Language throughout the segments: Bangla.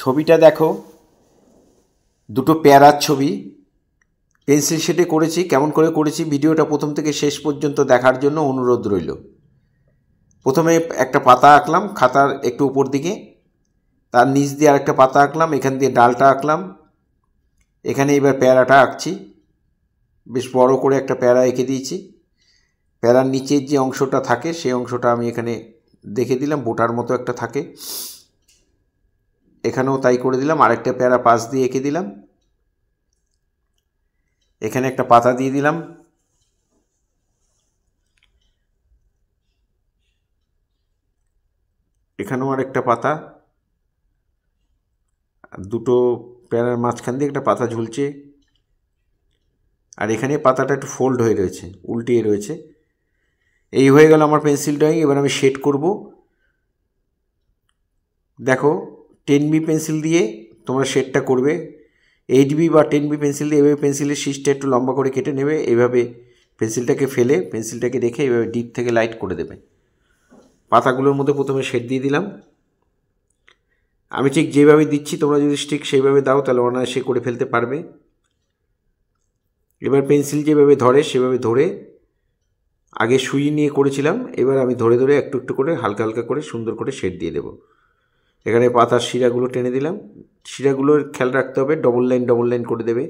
ছবিটা দেখো, দুটো পেয়ারার ছবি পেন্সিল শেডে করেছি। কেমন করে করেছি ভিডিওটা প্রথম থেকে শেষ পর্যন্ত দেখার জন্য অনুরোধ রইল। প্রথমে একটা পাতা আঁকলাম খাতার একটু উপর দিকে, তার নিচ দিয়ে আরেকটা পাতা আঁকলাম, এখান দিয়ে ডালটা আঁকলাম, এখানে এবার পেয়ারাটা আঁকছি। বেশ বড় করে একটা পেয়ারা এঁকে দিয়েছি। পেয়ারার নিচের যে অংশটা থাকে সেই অংশটা আমি এখানে দেখে দিলাম, বোটার মতো একটা থাকে, এখানেও তাই করে দিলাম। আরেকটা পেয়ারা পাশ দিয়ে এঁকে দিলাম, এখানে একটা পাতা দিয়ে দিলাম, এখানেও আরেকটা পাতা, দুটো পেয়ারার মাঝখান দিয়ে একটা পাতা ঝুলছে, আর এখানে পাতাটা একটু ফোল্ড হয়ে রয়েছে, উল্টিয়ে রয়েছে। এই হয়ে গেল আমার পেন্সিল ড্রয়িং। এবার আমি শেড করব। দেখো, 10B পেন্সিল দিয়ে তোমরা শেডটা করবে। 8B বা 10B পেন্সিল দিয়ে এভাবে পেন্সিলের শীষটা একটু লম্বা করে কেটে নেবে, এইভাবে পেন্সিলটাকে ফেলে পেন্সিলটাকে রেখে এভাবে ডিপ থেকে লাইট করে দেবে। পাতাগুলোর মধ্যে প্রথমে শেড দিয়ে দিলাম। আমি ঠিক যেভাবে দিচ্ছি তোমরা যদি ঠিক সেইভাবে দাও তাহলে অনায়াসে করে ফেলতে পারবে। এবার পেন্সিল যেভাবে ধরে সেভাবে ধরে, আগে সুই নিয়ে করেছিলাম, এবার আমি ধরে ধরে একটু একটু করে হালকা হালকা করে সুন্দর করে শেড দিয়ে দেবো। এখানে পাতার শিরাগুলো টেনে দিলাম। শিরাগুলোর খেয়াল রাখতে হবে, ডবল লাইন করে দেবে।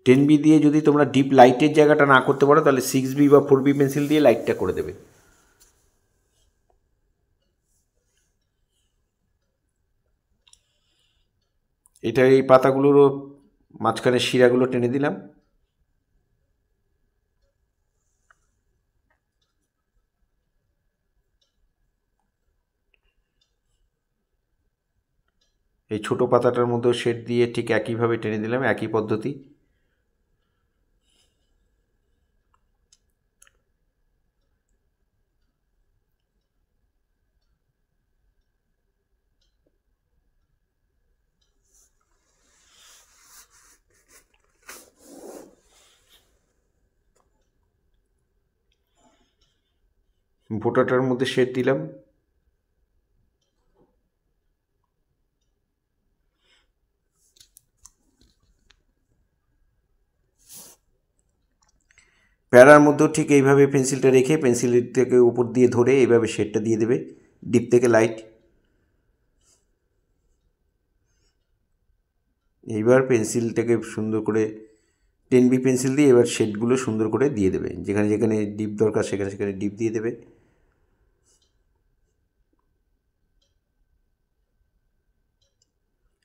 টেন বি দিয়ে যদি তোমরা ডিপ লাইটের জায়গাটা না করতে পারো তাহলে 6B বা 4B পেন্সিল দিয়ে লাইটটা করে দেবে। এটা এই পাতাগুলোরও মাঝখানে শিরাগুলো টেনে দিলাম। এই ছোট পাতাটার মধ্যেও শেড দিয়ে ঠিক একইভাবে টেনে দিলাম, একই পদ্ধতি। ভোটাটার মধ্যে শেড দিলাম। প্যারার মধ্যেও ঠিক এইভাবে পেন্সিলটা রেখে পেন্সিলের থেকে উপর দিয়ে ধরে এইভাবে শেডটা দিয়ে দেবে, ডিপ থেকে লাইট। এইবার পেন্সিলটাকে সুন্দর করে 10B পেন্সিল দিয়ে এবার শেডগুলো সুন্দর করে দিয়ে দেবে, যেখানে যেখানে ডিপ দরকার সেখানে সেখানে ডিপ দিয়ে দেবে।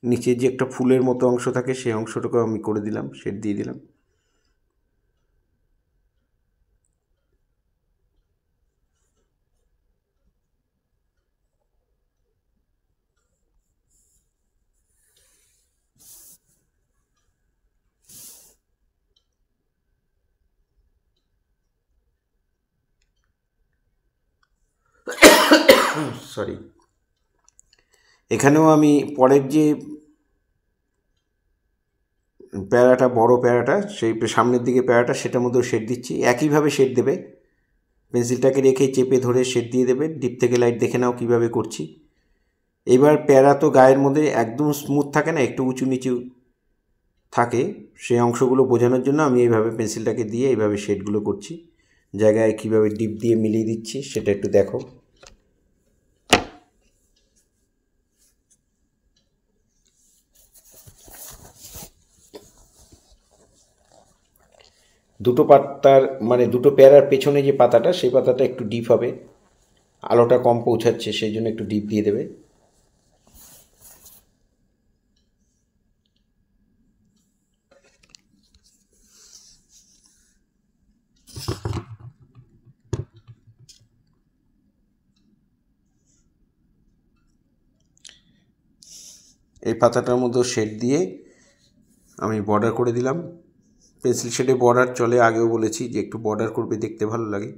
নিচের যে একটা ফুলের মতো অংশ থাকে সেই অংশটাকেও আমি করে দিলাম, শেড দিয়ে দিলাম। সরি, এখানেও আমি পরের যে প্যারাটা, বড় প্যারাটা, সেই সামনের দিকে প্যারাটা, সেটার মধ্যেও শেড দিচ্ছি। একইভাবে শেড দেবে, পেন্সিলটাকে রেখে চেপে ধরে শেড দিয়ে দেবে। ডিপ থেকে লাইট দেখে নাও কীভাবে করছি। এবার প্যারা তো গায়ের মধ্যে একদম স্মুথ থাকে না, একটু উঁচু নিচু থাকে, সেই অংশগুলো বোঝানোর জন্য আমি এইভাবে পেন্সিলটাকে দিয়ে এইভাবে শেডগুলো করছি। জায়গায় কীভাবে ডিপ দিয়ে মিলিয়ে দিচ্ছি সেটা একটু দেখো। দুটো পাতার মানে দুটো পেয়ারার পেছনে যে পাতাটা সেই পাতাটা একটু ডিপ হবে, আলোটা কম পৌঁছাচ্ছে সেই জন্য একটু ডিপ দিয়ে দেবে। এই পাতাটার মধ্যে শেড দিয়ে আমি বর্ডার করে দিলাম। পেন্সিল শেডে বর্ডার চলে, আগেও বলেছি যে একটু বর্ডার করবে, দেখতে ভালো লাগে।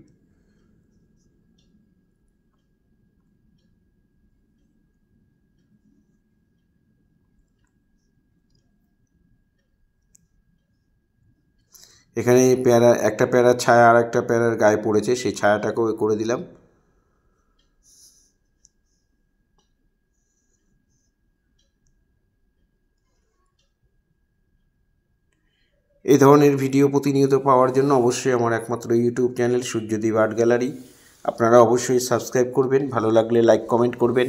এখানে পেয়ারা, একটা পেয়ারার ছায়া আর একটা পেয়ারার গায়ে পড়েছে, সেই ছায়াটাকেও করে দিলাম। এই ধরনের ভিডিও প্রতিনিয়ত পাওয়ার জন্য অবশ্যই আমার একমাত্র YouTube channel Suryadip art gallery আপনারা অবশ্যই সাবস্ক্রাইব করবেন, ভালো লাগলে লাইক কমেন্ট করবেন।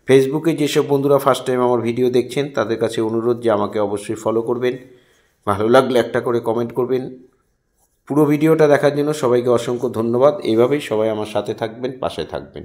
ফেসবুকে যেসব বন্ধুরা ফার্স্ট টাইম আমার ভিডিও দেখছেন তাদের কাছে অনুরোধ যে আমাকে অবশ্যই ফলো করবেন, ভালো লাগলে একটা করে কমেন্ট করবেন। পুরো ভিডিওটা দেখার জন্য সবাইকে অসংখ্য ধন্যবাদ। এইভাবেই সবাই আমার সাথে থাকবেন, পাশে থাকবেন।